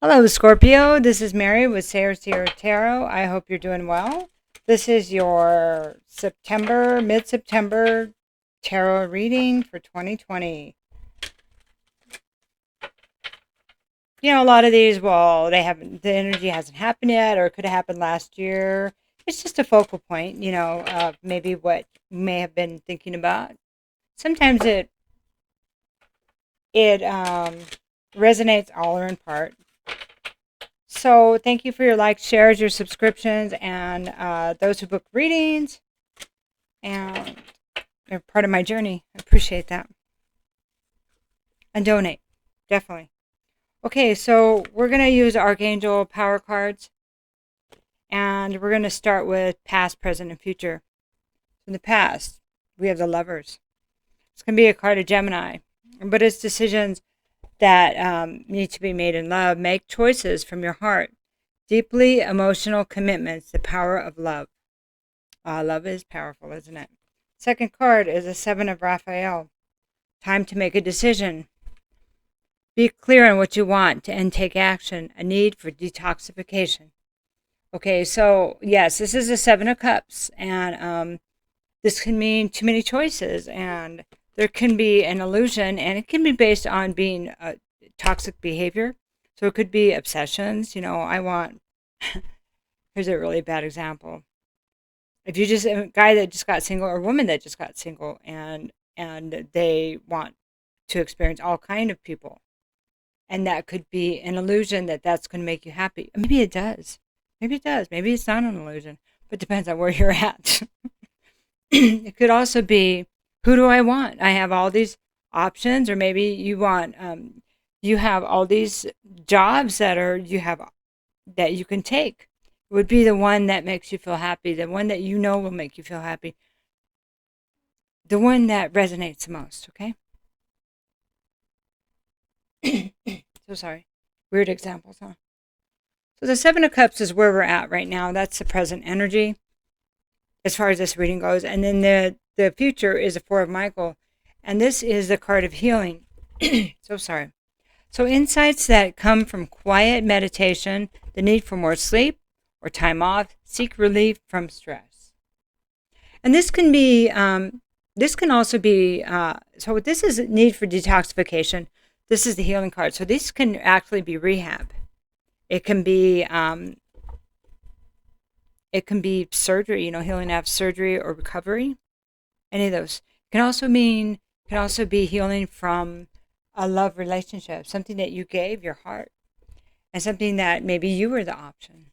Hello, Scorpio. This is Mary with Sayre Tarot. I hope you're doing well. This is your mid-September tarot reading for 2020. A lot of these, well, the energy hasn't happened yet, or it could have happened last year. It's just a focal point, of maybe what you may have been thinking about. Sometimes it resonates all or in part. So thank you for your likes, shares, your subscriptions, and those who book readings. And they're part of my journey. I appreciate that. And donate, definitely. Okay, so we're going to use Archangel Power cards. And we're going to start with past, present, and future. In the past, we have the Lovers. It's going to be a card of Gemini. But it's decisions that need to be made in love. Make choices from your heart. Deeply emotional commitments, the power of love. Love is powerful, isn't it? Second card is a Seven of Raphael. Time to make a decision. Be clear on what you want and take action. A need for detoxification. Okay, so yes, this is a Seven of Cups, and this can mean too many choices, and there can be an illusion, and it can be based on being toxic behavior. So it could be obsessions. Here's a really bad example. If you just a guy that just got single or a woman that just got single, and they want to experience all kind of people, and that could be an illusion that that's going to make you happy. Maybe it does. Maybe it does. Maybe it's not an illusion, but it depends on where you're at. It could also be, who do I want? I have all these options, or maybe you have all these jobs that you can take. It would be the one that makes you feel happy, the one that will make you feel happy, the one that resonates the most, okay? So sorry. Weird examples, huh? So the Seven of Cups is where we're at right now. That's the present energy as far as this reading goes. And then the future is the Four of Michael. And this is the card of healing. So sorry. So insights that come from quiet meditation, the need for more sleep or time off, seek relief from stress. And this can be, this can also be, so this is need for detoxification. This is the healing card. So this can actually be rehab. It can be surgery, healing after surgery or recovery. Any of those. Can also be healing from a love relationship, something that you gave your heart, and something that maybe you were the option,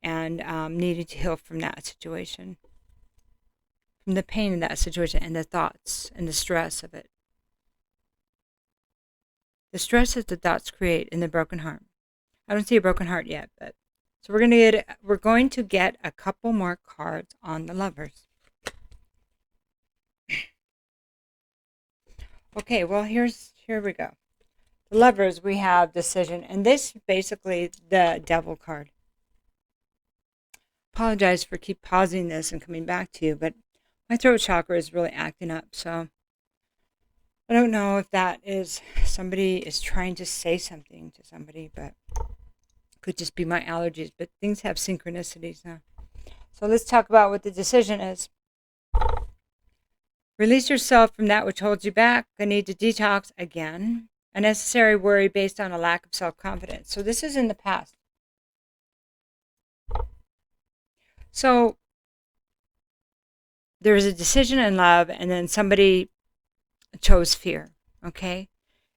and needed to heal from that situation, from the pain in that situation, and the thoughts and the stress of it. The stress that the thoughts create in the broken heart. I don't see a broken heart yet, but so we're going to get a couple more cards on the Lovers. Okay, well here we go. The Lovers, we have decision, and this is basically the Devil card. Apologize for keep pausing this and coming back to you, but my throat chakra is really acting up, so I don't know if that is somebody is trying to say something to somebody, but it could just be my allergies, but things have synchronicities now. So let's talk about what the decision is. Release yourself from that which holds you back. A need to detox again. A necessary worry based on a lack of self-confidence. So this is in the past. So there was a decision in love, and then somebody chose fear, okay?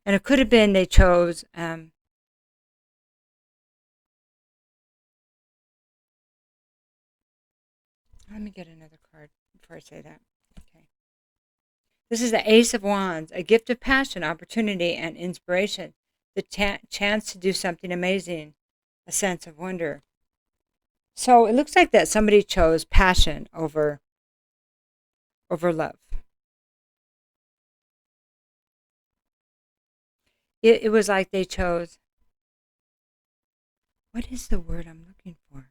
And it could have been they chose let me get another card before I say that. Okay. This is the Ace of Wands, a gift of passion, opportunity, and inspiration. The chance to do something amazing, a sense of wonder. So it looks like that somebody chose passion over love. It was like they chose, what is the word I'm looking for?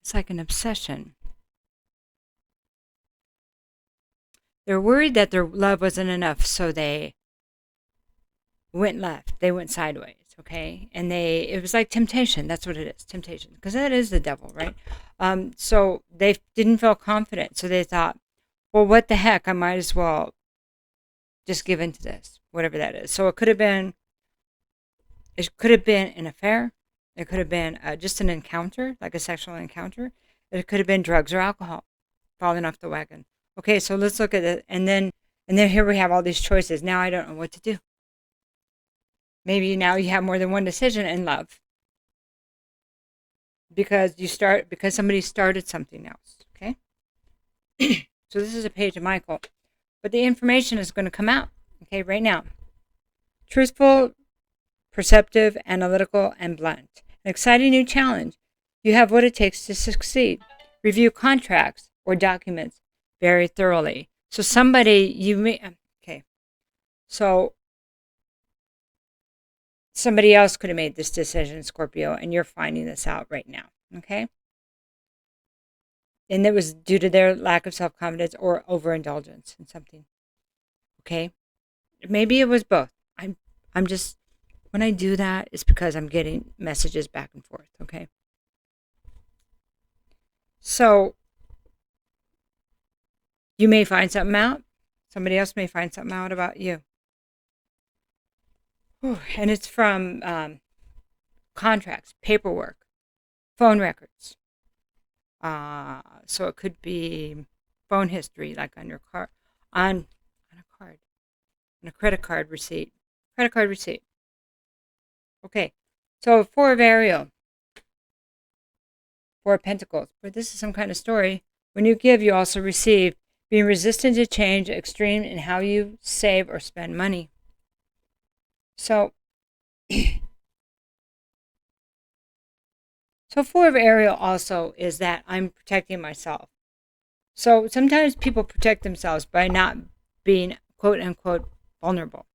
It's like an obsession. They're worried that their love wasn't enough, so they went left. They went sideways, okay? And it was like temptation. That's what it is, temptation. Because that is the devil, right? So they didn't feel confident. So they thought, well, what the heck? I might as well just give in to this, whatever that is. So it could have been an affair. It could have been just an encounter, like a sexual encounter. It could have been drugs or alcohol, falling off the wagon. Okay, so let's look at it. And then here we have all these choices. Now I don't know what to do. Maybe now you have more than one decision in love. Because somebody started something else. Okay? So this is a page of Michael. But the information is going to come out. Okay, right now. Truthful, perceptive, analytical, and blunt. An exciting new challenge. You have what it takes to succeed. Review contracts or documents very thoroughly. So somebody else could have made this decision, Scorpio, and you're finding this out right now, okay? And it was due to their lack of self-confidence or overindulgence in something, okay? Maybe it was both. I'm just, when I do that, it's because I'm getting messages back and forth, okay? So, you may find something out. Somebody else may find something out about you. And it's from contracts, paperwork, phone records. So it could be phone history, like on your car, on a credit card receipt. Okay, so Four of Ariel, Four of Pentacles. But this is some kind of story. When you give, you also receive. Being resistant to change, extreme in how you save or spend money. So Four of Ariel also is that I'm protecting myself. So sometimes people protect themselves by not being quote unquote vulnerable.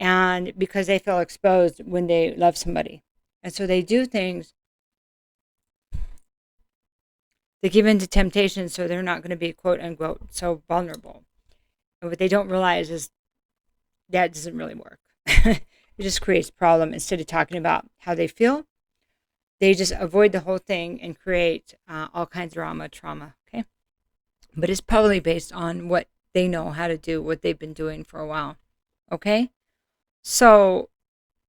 And because they feel exposed when they love somebody. And so they do things. They give in to temptation, so they're not going to be quote unquote so vulnerable. And what they don't realize is that doesn't really work. It just creates problem. Instead of talking about how they feel, they just avoid the whole thing and create all kinds of trauma. Okay, but it's probably based on what they know how to do, what they've been doing for a while. Okay, so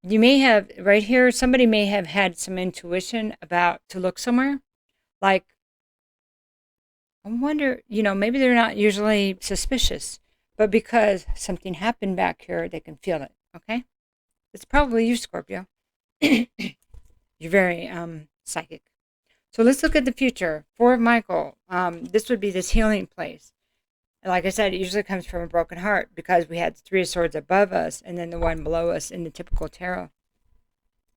you may have right here. Somebody may have had some intuition about to look somewhere, like. I wonder, maybe they're not usually suspicious, but because something happened back here, they can feel it, okay? It's probably you, Scorpio. You're very psychic. So let's look at the future. Four of Michael. This would be this healing place. And like I said, it usually comes from a broken heart because we had the Three of Swords above us and then the one below us in the typical tarot.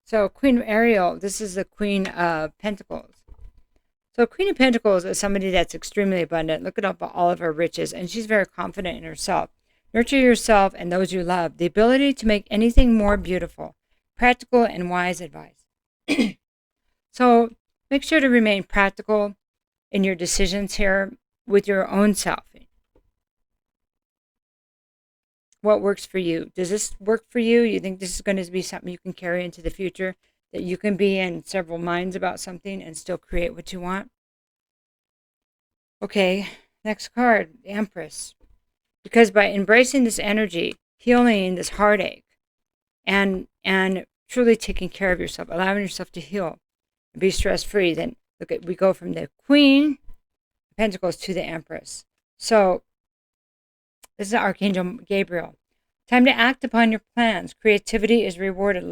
So Queen of Ariel, this is the Queen of Pentacles. So Queen of Pentacles is somebody that's extremely abundant. Look at all of her riches, and she's very confident in herself. Nurture yourself and those you love. The ability to make anything more beautiful. Practical and wise advice. So make sure to remain practical in your decisions here with your own self. What works for you? Does this work for you? You think this is going to be something you can carry into the future? That you can be in several minds about something and still create what you want? Okay, next card, the Empress. Because by embracing this energy, healing this heartache, and truly taking care of yourself, allowing yourself to heal, and be stress-free, then we go from the Queen of Pentacles to the Empress. So this is Archangel Gabriel. Time to act upon your plans. Creativity is rewarded.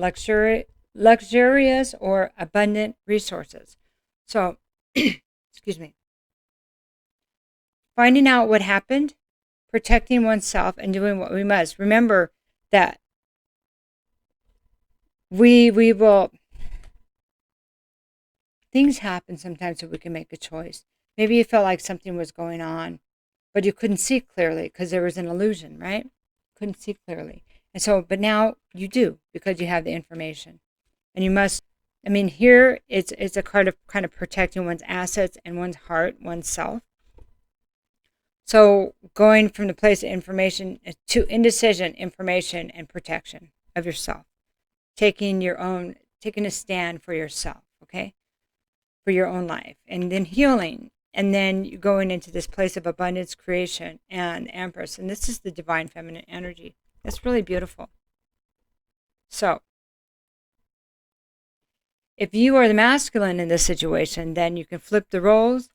Luxurious or abundant resources. So, excuse me. Finding out what happened, protecting oneself, and doing what we must. Remember that we will. Things happen sometimes so we can make a choice. Maybe you felt like something was going on, but you couldn't see clearly because there was an illusion, right? Couldn't see clearly. And so, but now you do because you have the information. And you must, here it's a card of kind of protecting one's assets and one's heart, one's self. So going from the place of information to indecision, information, and protection of yourself. Taking a stand for yourself, okay? For your own life. And then healing. And then you going into this place of abundance, creation, and Empress. And this is the divine feminine energy. That's really beautiful. So, if you are the masculine in this situation, then you can flip the roles.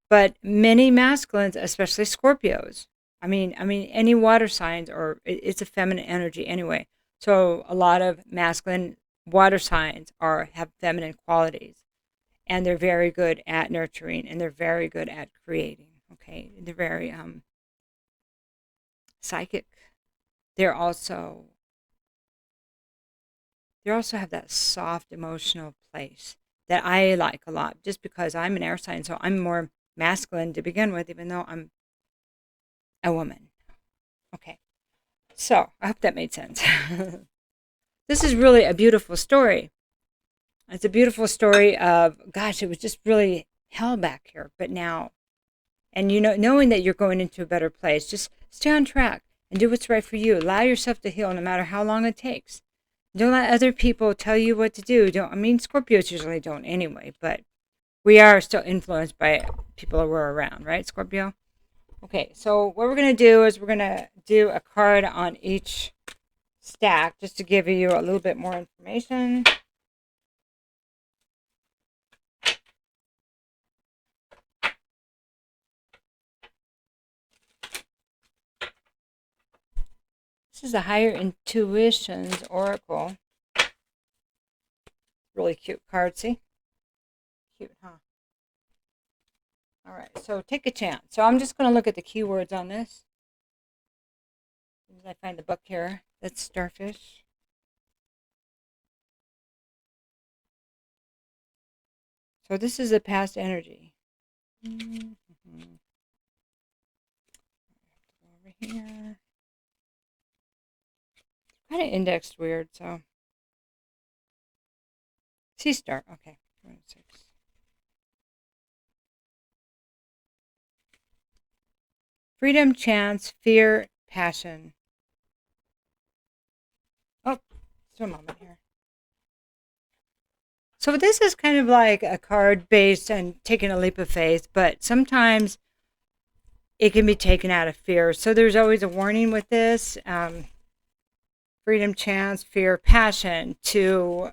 But many masculines, especially Scorpios, I mean, any water signs, or it's a feminine energy anyway. So a lot of masculine water signs have feminine qualities, and they're very good at nurturing, and they're very good at creating. Okay, they're very psychic. They also have that soft emotional place that I like a lot, just because I'm an air sign, so I'm more masculine to begin with, even though I'm a woman. Okay, so I hope that made sense. This is really a beautiful story. It's a beautiful story of, gosh, it was just really hell back here, but now, and knowing that you're going into a better place, just stay on track and do what's right for you. Allow yourself to heal no matter how long it takes. Don't let other people tell you what to do. Scorpios usually don't anyway, but we are still influenced by people who we're around, right, Scorpio? Okay, so what we're going to do is we're going to do a card on each stack just to give you a little bit more information. This is a Higher Intuitions Oracle. Really cute card, see? Cute, huh? All right, so take a chance. So I'm just going to look at the keywords on this. As I find the book here, that's starfish. So this is a past energy. Mm-hmm. Over here. Kind of indexed weird, so. Sea star, okay. 6. Freedom, chance, fear, passion. Oh, just a moment here. So this is kind of like a card based and taking a leap of faith, but sometimes it can be taken out of fear. So there's always a warning with this. Freedom, chance, fear, passion, to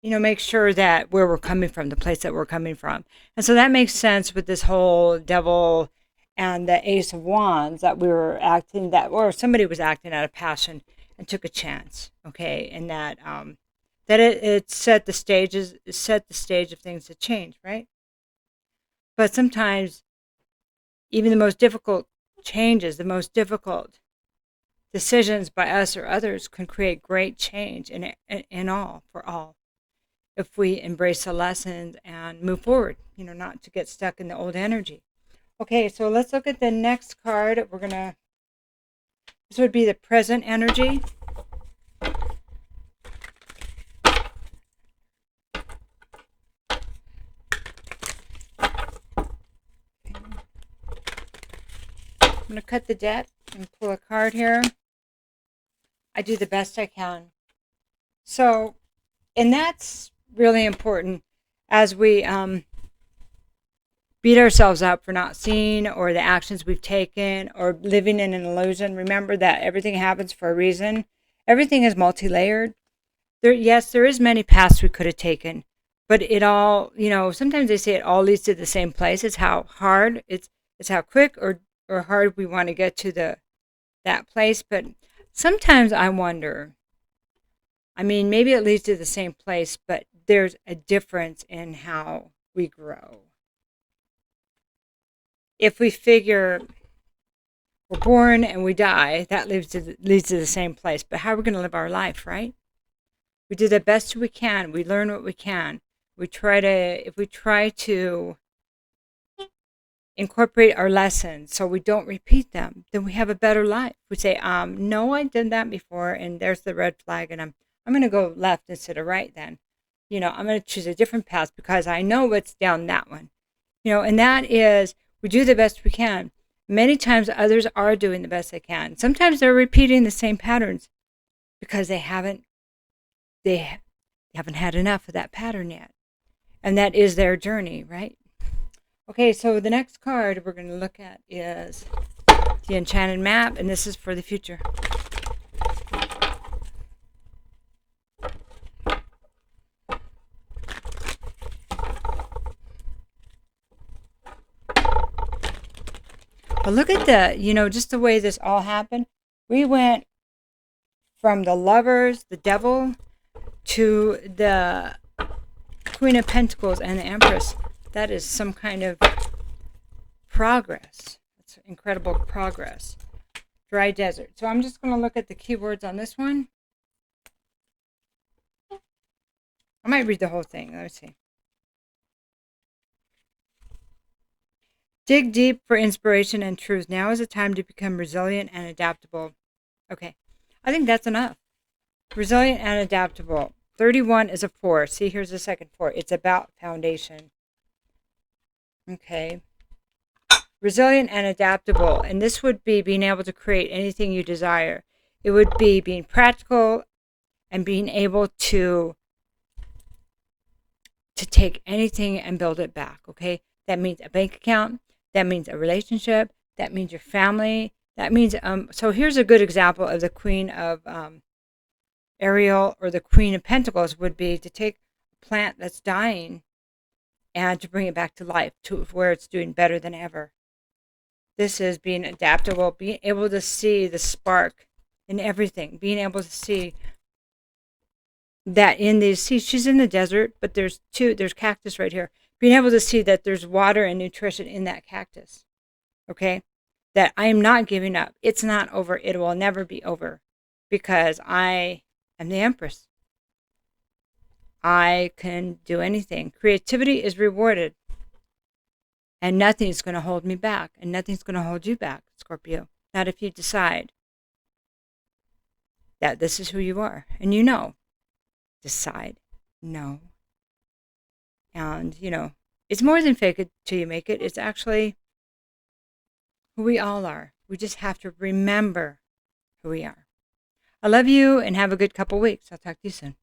make sure that where we're coming from, the place that we're coming from. And so that makes sense with this whole devil and the Ace of Wands, that we were acting or somebody was acting out of passion and took a chance, okay? And that it set the stage of things to change, right? But sometimes even the most difficult changes, the most difficult decisions by us or others can create great change for all. If we embrace the lessons and move forward, not to get stuck in the old energy. Okay, so let's look at the next card. This would be the present energy. I'm going to cut the deck and pull a card here. I do the best I can. So, and that's really important as we beat ourselves up for not seeing, or the actions we've taken, or living in an illusion. Remember that everything happens for a reason. Everything is multi-layered. There is many paths we could have taken, but it all, sometimes they say it all leads to the same place. It's how hard, it's how quick or hard we want to get to that place. But sometimes I wonder, maybe it leads to the same place, but there's a difference in how we grow. If we figure we're born and we die, that leads to the same place. But how are we going to live our life, right? We do the best we can. We learn what we can. If we try to incorporate our lessons so we don't repeat them, then we have a better life. We say, no, I did that before, and there's the red flag, and I'm going to go left instead of right then. I'm going to choose a different path because I know what's down that one. And that is We do the best we can. Many times others are doing the best they can. Sometimes they're repeating the same patterns because they haven't had enough of that pattern yet. And that is their journey, right? Okay, so the next card we're going to look at is the Enchanted Map, and this is for the future. But look at just the way this all happened. We went from the Lovers, the Devil, to the Queen of Pentacles and the Empress. That is some kind of progress. It's incredible progress. Dry desert. So I'm just going to look at the keywords on this one. I might read the whole thing. Let's see. Dig deep for inspiration and truth. Now is the time to become resilient and adaptable. Okay. I think that's enough. Resilient and adaptable. 31 is a 4. See, here's the second 4. It's about foundation. Okay. Resilient and adaptable. And this would be being able to create anything you desire. It would be being practical and being able to take anything and build it back. Okay. That means a bank account. That means a relationship. That means your family. That means, so here's a good example of the Queen of Ariel or the Queen of Pentacles would be to take a plant that's dying and to bring it back to life, to where it's doing better than ever. This is being adaptable, being able to see the spark in everything, being able to see that in these, see, she's in the desert, but there's cactus right here. Being able to see that there's water and nutrition in that cactus, okay? That I am not giving up. It's not over. It will never be over because I am the Empress. I can do anything. Creativity is rewarded. And nothing's going to hold me back. And nothing's going to hold you back, Scorpio. Not if you decide that this is who you are. And you know. Decide. No. And, it's more than fake it till you make it. It's actually who we all are. We just have to remember who we are. I love you and have a good couple weeks. I'll talk to you soon.